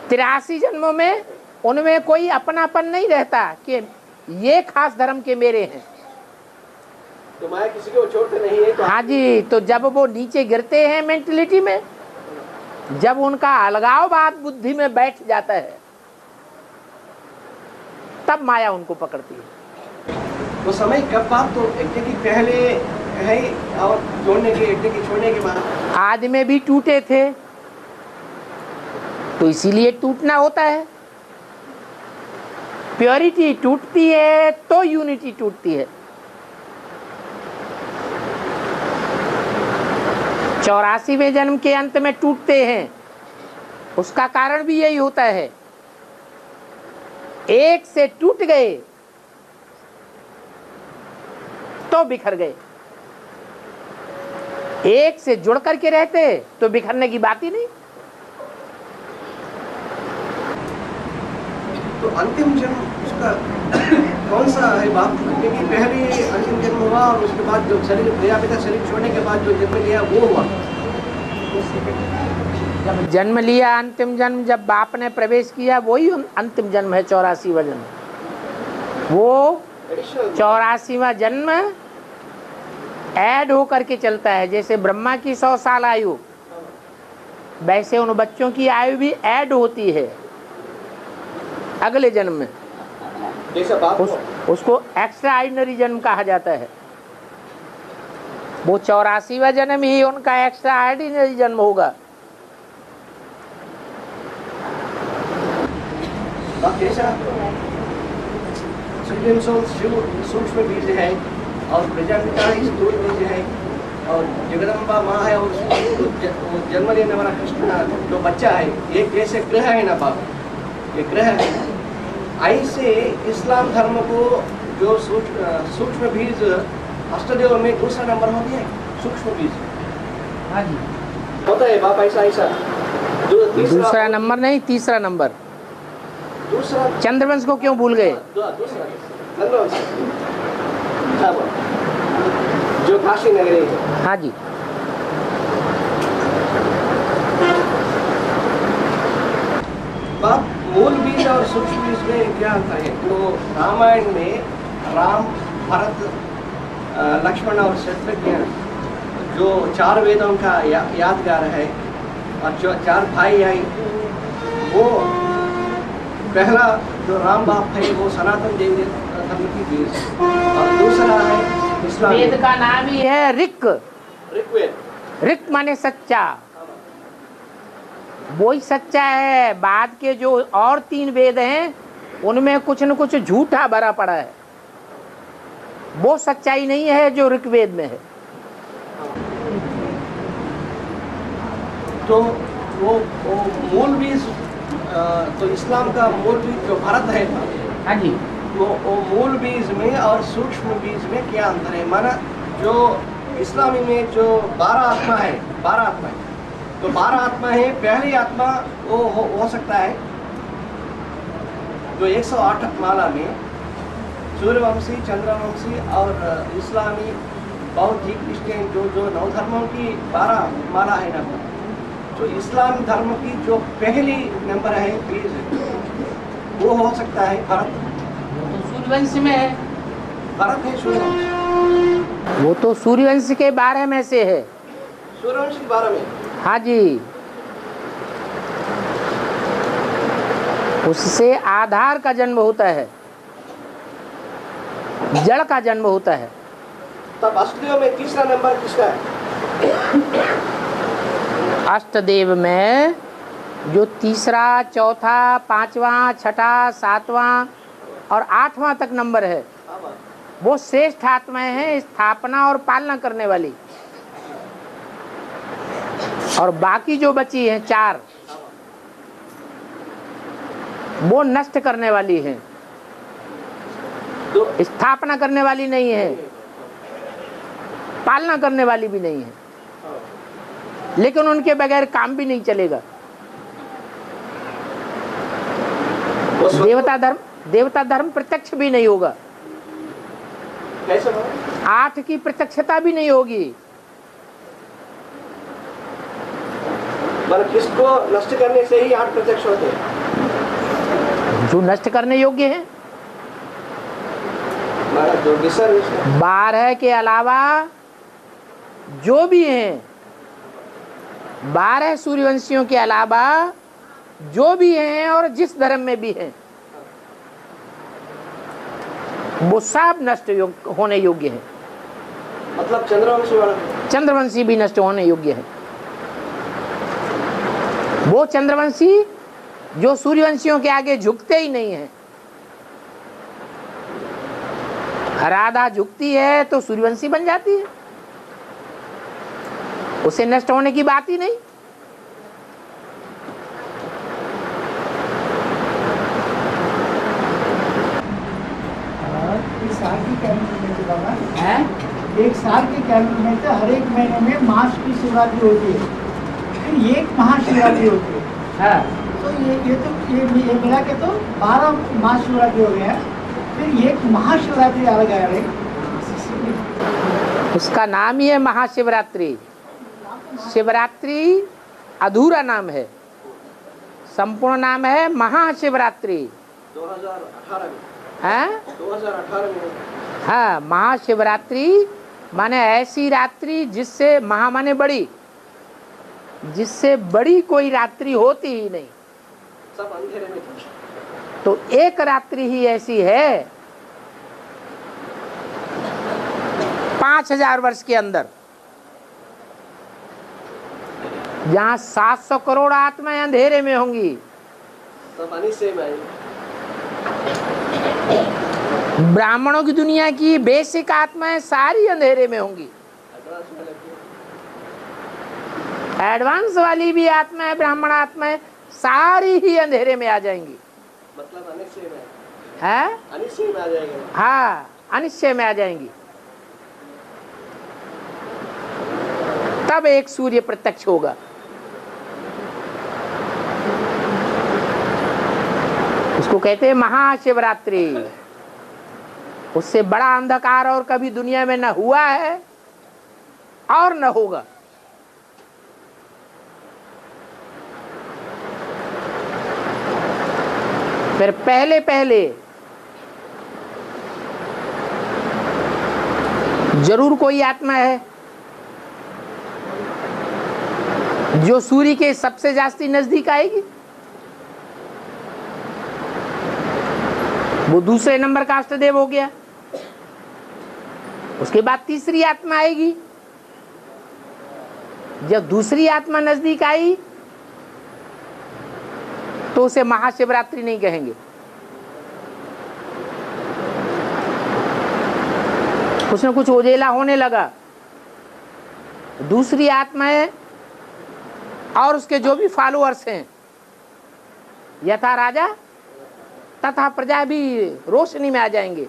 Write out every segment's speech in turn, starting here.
83 जन्मों में उनमें कोई अपनापन नहीं रहता कि ये खास धर्म के मेरे हैं। तो माया किसी को छोड़ते नहीं है तो हाँ जी, तो जब वो नीचे गिरते हैं मेंटलिटी में, जब उनका अलगाववाद बुद्धि में बैठ जाता है, तब माया उनको पकड़ती है। वो समय कब बात तो यज्ञ की पहले है और जोड़ने के यज्ञ की छोड़ने के बाद? आदि में भी टूटे थे तो इसीलिए टूटना होता है। प्योरिटी टूटती है तो यूनिटी टूटती है। 84वें जन्म के अंत में टूटते हैं, उसका कारण भी यही होता है। एक से टूट गए तो बिखर गए, एक से जुड़ करके रहते तो बिखरने की बात ही नहीं। तो अंतिम जन्म उसका कौन सा है बाप? क्योंकि पहले अंतिम जन्म हुआ और उसके बाद जो शरीर पिता शरीर छोड़ने के बाद जो जन्म लिया वो हुआ। जब जन्म लिया अंतिम जन्म, जब बाप ने प्रवेश किया, वही अंतिम जन्म है 84वां जन्म। वो 84वां जन्म ऐड होकर के चलता है। जैसे ब्रह्मा की 100 साल आयु, वैसे उन बच्चों की आयु भी ऐड होती है अगले जन्म में। उसको एक्स्ट्रा ऑर्डिनरी जन्म कहा जाता है। वो 84वां जन्म ही उनका एक्स्ट्रा ऑर्डिनरी जन्म होगा। सूक्ष्म बीज है और प्रजापिता ही स्थूल बीज है और जगदम्बा माँ है और जन्म लेने वाला कृष्ण जो बच्चा है, ये जैसे ग्रह है ना बाप, ये ग्रह है। ऐसे इस्लाम धर्म को जो सूक्ष्म बीज अष्टदेव में दूसरा नंबर हो गया सूक्ष्म बीज। हाँ जी, होता है बाप ऐसा ऐसा। दूसरा नंबर नहीं, तीसरा नंबर। दूसरा चंद्रवंश को क्यों भूल गए? दूसरा चंद्रवंश जो काशी नगरी है। हाँ जी, बाप मूल बीज और सूक्ष्म बीज में क्या अंतर है? तो रामायण में राम, भरत, लक्ष्मण और शत्रुघ्न जो 4 वेदों का यादगार है और जो 4 भाई है, वो पहला जो राम बाप है वो सनातन देवी धर्म की बीज और दूसरा है इस्लाम। वेद का नाम ही है ऋक। ऋग्वेद। ऋक माने सच्चा, वो ही सच्चा है। बाद के जो और 3 वेद हैं उनमें कुछ न कुछ झूठा भरा पड़ा है, वो सच्चाई नहीं है जो ऋग्वेद में है। तो वो मूल बीज, तो इस्लाम का मूल बीज जो भारत है, हाँ जी, वो मूल बीज में और सूक्ष्म बीज में क्या अंतर है? माना जो इस्लामी में जो 12 आत्मा है, 12 आत्मा है, तो 12 आत्मा है। पहली आत्मा वो हो सकता है जो 108 माला में सूर्यवंशी, चंद्रवंशी और इस्लामी, बौद्ध, क्रिश्चियन जो 9 धर्मों की 12 माला है ना, तो इस्लाम धर्म की जो पहली नंबर है बीज, वो हो सकता है भरत। सूर्यवंश में है। भरत है सूर्यवंश। वो तो सूर्यवंश के 12 में से है। सूर्यवंश के 12 में। हाँ जी, उससे आधार का जन्म होता है, जड़ का जन्म होता है। तब अष्टदेव में तीसरा नंबर किसका है? अष्टदेव में जो तीसरा, चौथा, 5वां, 6ठा, 7वां और 8वां तक नंबर है, वो श्रेष्ठ आत्माएं हैं, स्थापना और पालना करने वाली। और बाकी जो बची हैं 4, वो नष्ट करने वाली हैं, स्थापना करने वाली नहीं है, पालना करने वाली भी नहीं है, लेकिन उनके बगैर काम भी नहीं चलेगा। देवता धर्म प्रत्यक्ष भी नहीं होगा, 8 की प्रत्यक्षता भी नहीं होगी। मतलब किसको नष्ट करने से ही 8 प्रत्यक्ष होते हैं? जो नष्ट करने योग्य है। मतलब जो विसर्ग 12 के अलावा जो भी हैं, 12 सूर्यवंशियों के अलावा जो भी हैं और जिस धर्म में भी हैं, वो सब नष्ट होने योग्य है। मतलब चंद्रवंशी वाला, चंद्रवंशी भी नष्ट होने योग्य है। वो चंद्रवंशी जो सूर्यवंशियों के आगे झुकते ही नहीं है। राधा झुकती है तो सूर्यवंशी बन जाती है, उसे नष्ट होने की बात ही नहीं। एक साल के कैलेंडर में तो हर एक महीने में मास की शिवरात्रि होती है, फिर एक महाशिवरात्रि होती है। हाँ। तो ये मिला के तो 12 महाशिवरात्रि हो गए हैं, फिर एक महाशिवरात्रि अलग आ रही। उसका नाम ही है महाशिवरात्रि। शिवरात्रि अधूरा नाम है, संपूर्ण नाम है महाशिवरात्रि। 2018 में, हैं? 2018 में। हाँ, महाशिवरात्रि माने ऐसी रात्रि जिससे महा माने बड़ी, जिससे बड़ी कोई रात्रि होती ही नहीं। सब अंधेरे में थे। तो एक रात्रि ही ऐसी है 5000 वर्ष के अंदर, जहां 700 करोड़ आत्माएं अंधेरे में होंगी। सब अनिश्चय में आएंगे। ब्राह्मणों की दुनिया की बेसिक आत्माएं सारी अंधेरे में होंगी। एडवांस वाली भी आत्माएं, ब्राह्मण आत्माएं सारी ही अंधेरे में आ जाएंगी। मतलब अनिश्चय में है? अनिश्चय में आ जाएंगे। हाँ, अनिश्चय में आ जाएंगी। तब एक सूर्य प्रत्यक्ष होगा। उसको कहते हैं महाशिवरात्रि। उससे बड़ा अंधकार और कभी दुनिया में न हुआ है और न होगा। फिर पहले पहले जरूर कोई आत्मा है जो सूर्य के सबसे जास्ती नजदीक आएगी। वो दूसरे नंबर का अष्टदेव हो गया। उसके बाद तीसरी आत्मा आएगी। जब दूसरी आत्मा नजदीक आई तो उसे महाशिवरात्रि नहीं कहेंगे। कुछ न कुछ उजेला होने लगा। दूसरी आत्माएं और उसके जो भी फॉलोअर्स हैं, यथा राजा तथा प्रजा भी रोशनी में आ जाएंगे।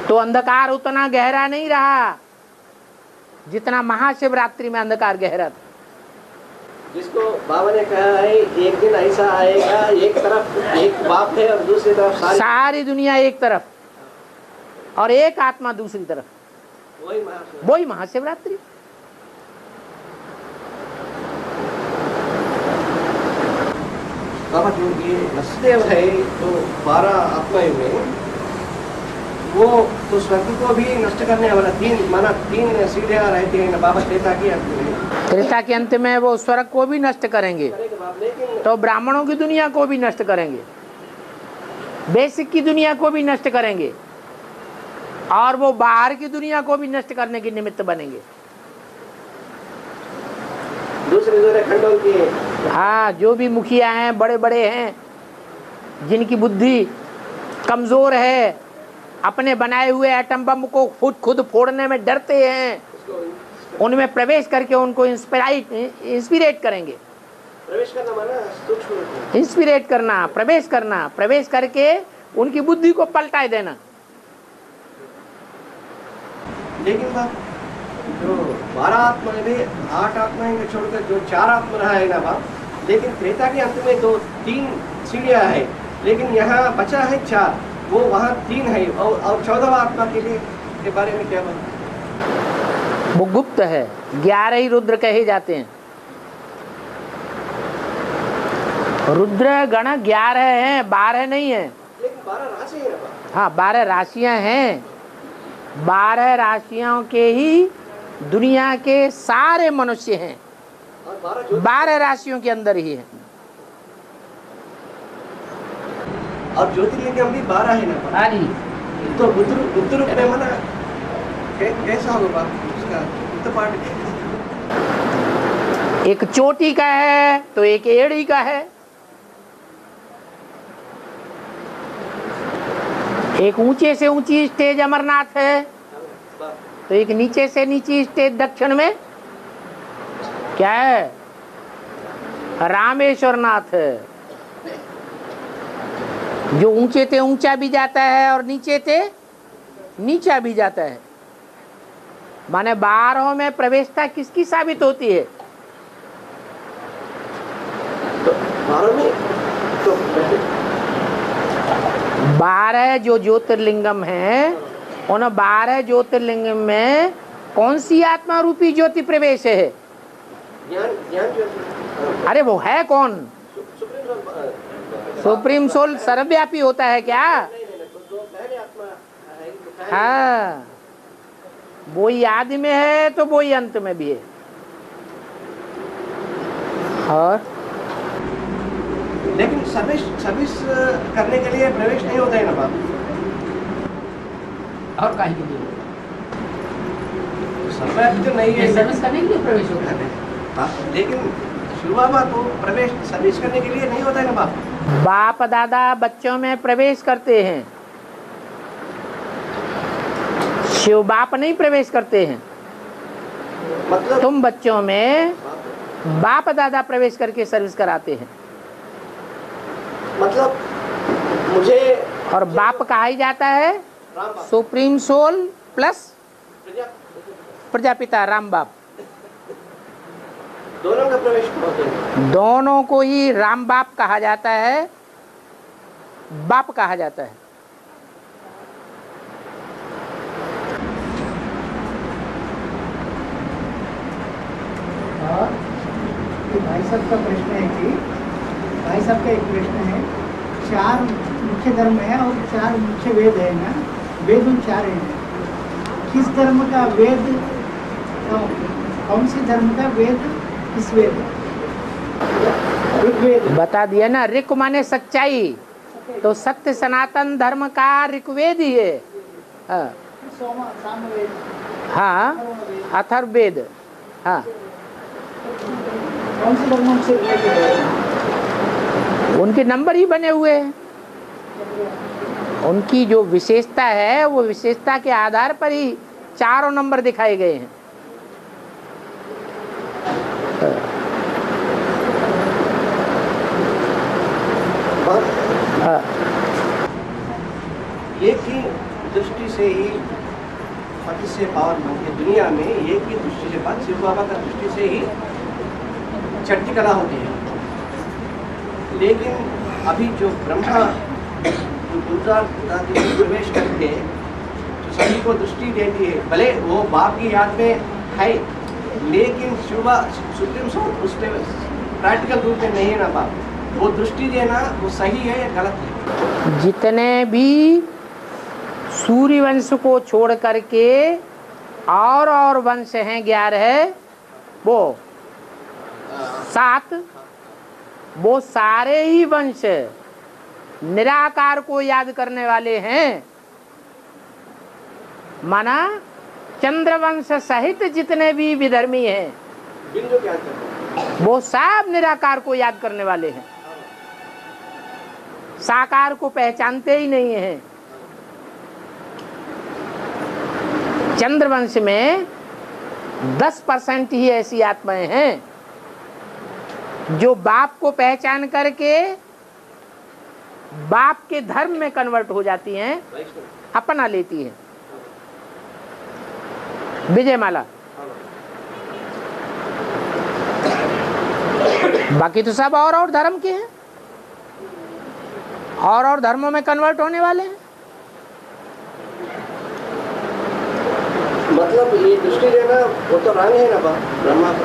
तो अंधकार उतना गहरा नहीं रहा जितना महाशिवरात्रि में अंधकार गहरा था। जिसको बाबा ने कहा है एक दिन ऐसा आएगा, एक तरफ एक बाप है और दूसरी तरफ सारी दुनिया एक तरफ और एक आत्मा दूसरी तरफ। वही महाशिवरात्रि। बाबा जो ये वसुदेव है तो 12 आत्माएं में वो तो स्वर्ग को भी नष्ट करने वाला 3 सीढ़ियां रहती है ना बाबा। त्रेता के अंत में वो स्वर्ग को भी नष्ट करेंगे, तो ब्राह्मणों की दुनिया को भी नष्ट करेंगे, बेसिक की दुनिया को भी नष्ट करेंगे और वो बाहर की दुनिया को भी नष्ट करने के निमित्त बनेंगे। दूसरे खंडों की। हाँ, जो भी मुखिया हैं, बड़े बड़े हैं, जिनकी बुद्धि कमजोर है, अपने बनाए हुए एटम बम को खुद फोड़ने में डरते हैं, उनमें प्रवेश करके उनको इंस्पिरेट करेंगे। प्रवेश करना माना सूक्ष्म, इंस्पिरेट करना, प्रवेश करना, प्रवेश करके उनकी बुद्धि को पलटा देना। लेकिन बाप जो 12 आत्माएं भी 8 आत्माएं में छोड़कर जो 4 आत्मा रहा है ना बाप, लेकिन त्रेता के अंत में 3 सीढ़ियां है, लेकिन यहाँ बचा है 4, वो वहाँ 3 है और 14वां आत्मा के लिए के बारे में क्या बात? वो गुप्त है, 11 ही रुद्र कहे जाते हैं। रुद्र गण 11 हैं, 12 नहीं है। लेकिन 12 राशि है ना। हाँ, 12 राशियां हैं। 12 राशियों के ही दुनिया के सारे मनुष्य हैं, और 12 राशियों के अंदर ही है। और ज्योतिर्लिंग भी 12 है ना। हाँ जी। तो बुद्ध रूप में मना कैसा होगा उसका बुद्ध पाठ? एक चोटी का है तो एक एड़ी का है, एक ऊंचे से ऊंची स्टेज अमरनाथ है तो एक नीचे से नीची स्टेज दक्षिण में क्या है, रामेश्वर नाथ है। जो ऊंचे से ऊंचा भी जाता है और नीचे से नीचा भी जाता है। माने 12 में प्रवेशता किसकी साबित होती है? तो 12 में तो 12 जो ज्योतिर्लिंगम है, उन 12 ज्योतिर्लिंगम में कौन सी आत्मा रूपी ज्योति प्रवेश है? ज्ञान ज्योति। अरे वो है कौन? सुप्रीम सोल सर्वव्यापी होता है क्या? तो पहले आत्मा है, तो पहले हाँ, वो ही आदि में है तो वो ही अंत में भी है। और लेकिन सर्विस करने के लिए प्रवेश नहीं होता है ना बाप। और काहे के लिए? सर्वव्यापी तो नहीं है, सर्विस करने के लिए प्रवेश होता है। हाँ, लेकिन शुरुआत तो प्रवेश सर्विस करने के लिए नहीं होता है ना बाप। बाप दादा बच्चों में प्रवेश करते हैं, शिव बाप नहीं प्रवेश करते हैं। मतलब तुम बच्चों में बाप दादा प्रवेश करके सर्विस कराते हैं। मतलब मुझे और बाप कहा ही जाता है राम बाप, सुप्रीम सोल प्लस प्रजा, प्रजापिता राम बाप। दोनों का प्रवेश होता है। दोनों को ही राम बाप कहा जाता है, बाप कहा जाता है। और ये भाई साहब का प्रश्न है कि भाई साहब का एक प्रश्न है, 4 मुख्य धर्म है और 4 मुख्य वेद है ना, वेद उन 4 हैं। किस धर्म का वेद, कौन से धर्म का वेद किस वेद है? ऋग्वेद। बता दिया ना, ऋक माने सच्चाई, तो सत्य सनातन धर्म का ऋग्वेद ही है। हाँ, सामवेद, हाँ, अथर्ववेद। हाँ, कौन से धर्मों से रिलेटेड है? उनके नंबर ही बने हुए हैं। उनकी जो विशेषता है वो विशेषता के आधार पर ही 4 नंबर दिखाए गए हैं। हाँ, एक ही दृष्टि से ही पति से पावर की दुनिया में एक ही दृष्टि से बात शिव बाबा का दृष्टि से ही चट्टी कला होती है। लेकिन अभी जो ब्रह्मा जो दूसरा प्रवेश करके जो सभी को दृष्टि देती है, भले वो बाप की याद में है, लेकिन सुप्रीम सोल उस पर प्रैक्टिकल रूप में नहीं है ना बाप। वो दृष्टि देना वो सही है या गलत है? जितने भी सूर्य वंश को छोड़ करके और वंश हैं 11, वो 7, वो सारे ही वंश निराकार को याद करने वाले हैं। माना चंद्रवंश सहित जितने भी विधर्मी हैं बिंदु क्या है? वो सब निराकार को याद करने वाले हैं, साकार को पहचानते ही नहीं हैं। चंद्रवंश में 10% ही ऐसी आत्माएं हैं जो बाप को पहचान करके बाप के धर्म में कन्वर्ट हो जाती हैं, अपना लेती हैं। विजयमाला। बाकी तो सब और धर्म के हैं, और धर्मों में कन्वर्ट होने वाले हैं। मतलब ये दृष्टि देना वो तो रंग है ना बाप ब्रह्मा का।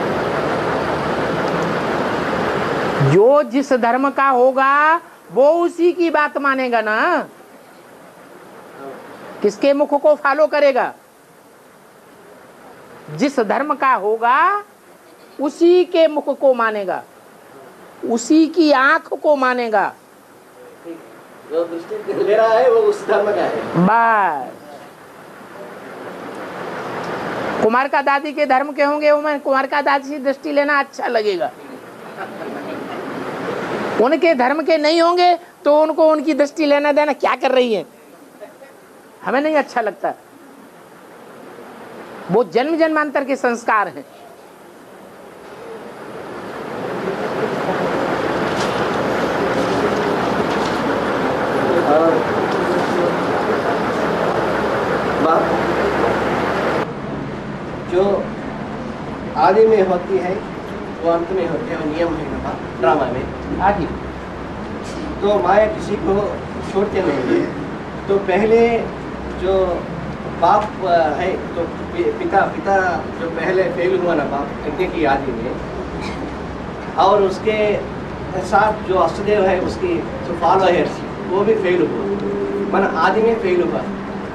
जो जिस धर्म का होगा वो उसी की बात मानेगा ना, किसके मुख को फॉलो करेगा? जिस धर्म का होगा उसी के मुख को मानेगा, उसी की आंख को मानेगा। जो दृष्टि ले रहा है वो उस धर्म का है। बस कुमार का दादी के धर्म के होंगे, वो कुमार का दादी से दृष्टि लेना अच्छा लगेगा। उनके धर्म के नहीं होंगे तो उनको उनकी दृष्टि लेना देना क्या कर रही है, हमें नहीं अच्छा लगता। वो जन्म जन्मांतर के संस्कार हैं। जो आदि में होती है वो अंत में होती है, वो नियम है ना ड्रामा में आदि। तो माया किसी को छोड़ते नहीं है। तो पहले जो बाप है तो पिता जो पहले फेल हुआ ना बाप यज्ञ की आदि में, और उसके साथ जो अष्टदेव है उसकी जो फॉलोअर्स वो भी फेल हुआ, माना आदि में फेल हुआ।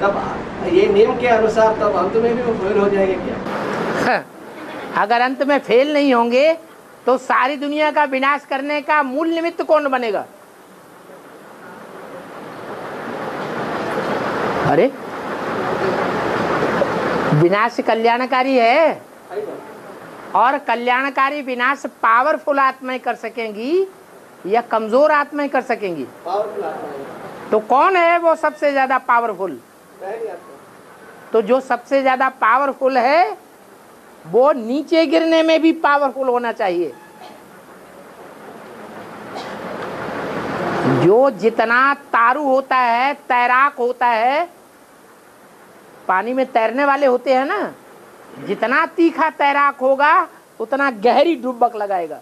तब ये नियम के अनुसार तब अंत में भी वो फेल हो जाएंगे क्या? अगर अंत में फेल नहीं होंगे तो सारी दुनिया का विनाश करने का मूल निमित्त कौन बनेगा? अरे विनाश कल्याणकारी है, और कल्याणकारी विनाश पावरफुल आत्माएं कर सकेंगी या कमजोर आत्माएं कर सकेंगी? पावरफुल आत्मा। तो कौन है वो सबसे ज्यादा पावरफुल? तो जो सबसे ज्यादा पावरफुल है वो नीचे गिरने में भी पावरफुल होना चाहिए। जो जितना तारू होता है, तैराक होता है, पानी में तैरने वाले होते हैं ना, जितना तीखा तैराक होगा उतना गहरी डुबक लगाएगा।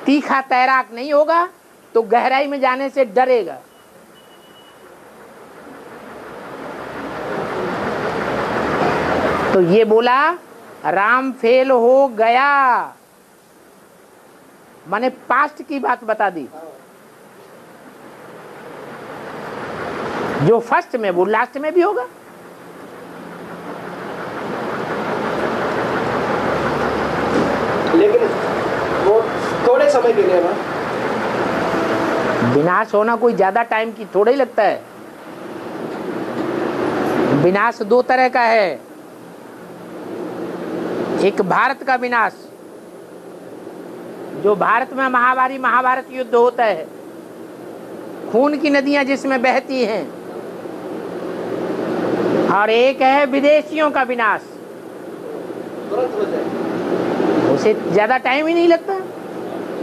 तीखा तैराक नहीं होगा तो गहराई में जाने से डरेगा। तो ये बोला राम फेल हो गया, मैंने पास्ट की बात बता दी। जो फर्स्ट में वो लास्ट में भी होगा। लेकिन वो थोड़े समय के लिए ना, विनाश होना कोई ज्यादा टाइम की थोड़ा ही लगता है। विनाश दो तरह का है, एक भारत का विनाश, जो भारत में महाभारत युद्ध होता है, खून की नदियां जिसमें बहती हैं, और एक है विदेशियों का विनाश, तुरंत हो जाए, उसे ज्यादा टाइम ही नहीं लगता।